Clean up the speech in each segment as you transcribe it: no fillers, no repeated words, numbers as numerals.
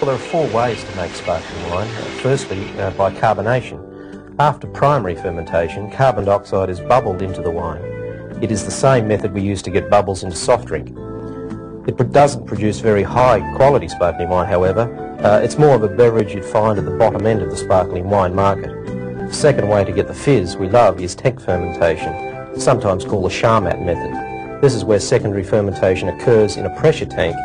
Well, there are four ways to make sparkling wine. Firstly, by carbonation. After primary fermentation, carbon dioxide is bubbled into the wine. It is the same method we use to get bubbles into soft drink. It doesn't produce very high quality sparkling wine, however. It's more of a beverage you'd find at the bottom end of the sparkling wine market. The second way to get the fizz we love is tank fermentation, sometimes called the Charmat method. This is where secondary fermentation occurs in a pressure tank.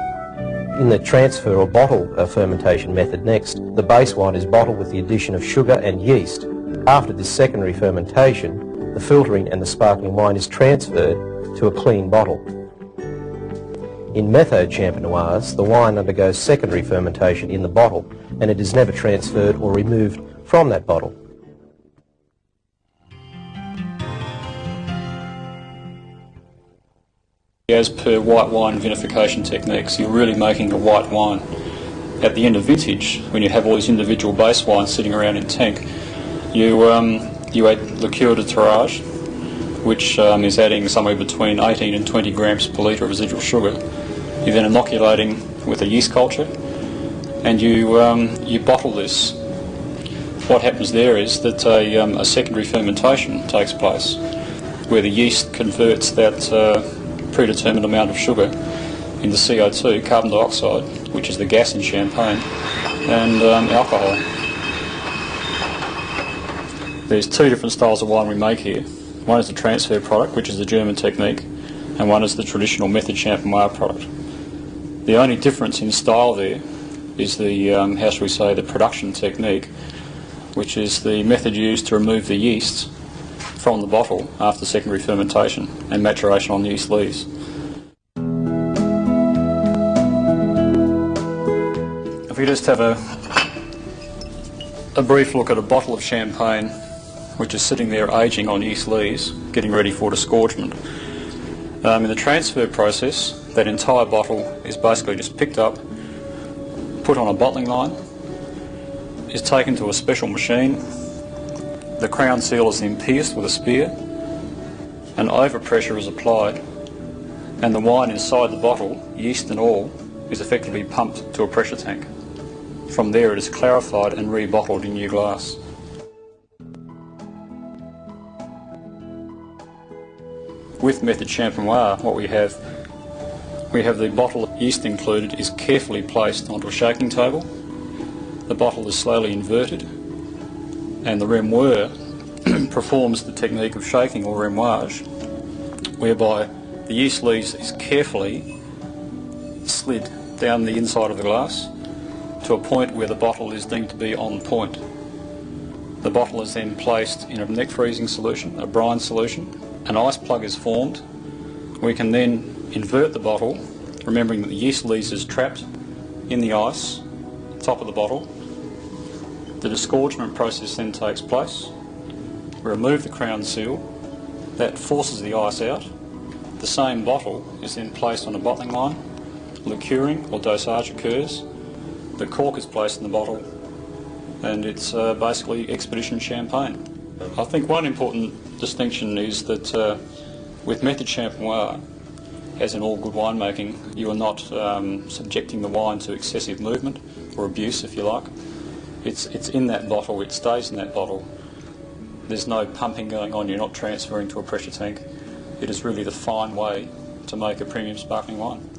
In the transfer or bottle fermentation method next, the base wine is bottled with the addition of sugar and yeast. After this secondary fermentation, the filtering and the sparkling wine is transferred to a clean bottle. In methode champenoise, the wine undergoes secondary fermentation in the bottle and it is never transferred or removed from that bottle. As per white wine vinification techniques, you're really making a white wine. At the end of vintage, when you have all these individual base wines sitting around in tank, you add liqueur de tirage, which is adding somewhere between 18 and 20 grams per litre of residual sugar. You're then inoculating with a yeast culture, and you bottle this. What happens there is that a secondary fermentation takes place, where the yeast converts that predetermined amount of sugar into CO2, carbon dioxide, which is the gas in champagne, and alcohol. There's two different styles of wine we make here. One is the transfer product, which is the German technique, and one is the traditional method champenoise product. The only difference in style there is the, how shall we say, the production technique, which is the method used to remove the yeast from the bottle after secondary fermentation and maturation on yeast leaves. If we just have a brief look at a bottle of champagne which is sitting there aging on yeast leaves, getting ready for disgorgement. In the transfer process, that entire bottle is basically just picked up, put on a bottling line, is taken to a special machine. The crown seal is then pierced with a spear, and overpressure is applied, and the wine inside the bottle, yeast and all, is effectively pumped to a pressure tank. From there it is clarified and rebottled in new glass. With method champenoise, what we have the bottle, yeast included, is carefully placed onto a shaking table. The bottle is slowly inverted, and the remoeur performs the technique of shaking or remoage, whereby the yeast leaves is carefully slid down the inside of the glass to a point where the bottle is deemed to be on point. The bottle is then placed in a neck freezing solution, a brine solution. An ice plug is formed. We can then invert the bottle, remembering that the yeast leaves is trapped in the ice, top of the bottle. The disgorgement process then takes place. We remove the crown seal, that forces the ice out. The same bottle is then placed on a bottling line, liqueuring or dosage occurs, the cork is placed in the bottle, and it's basically expedition champagne. I think one important distinction is that with method champenoise, as in all good winemaking, you are not subjecting the wine to excessive movement or abuse, if you like. It's in that bottle, it stays in that bottle. There's no pumping going on, you're not transferring to a pressure tank. It is really the fine way to make a premium sparkling wine.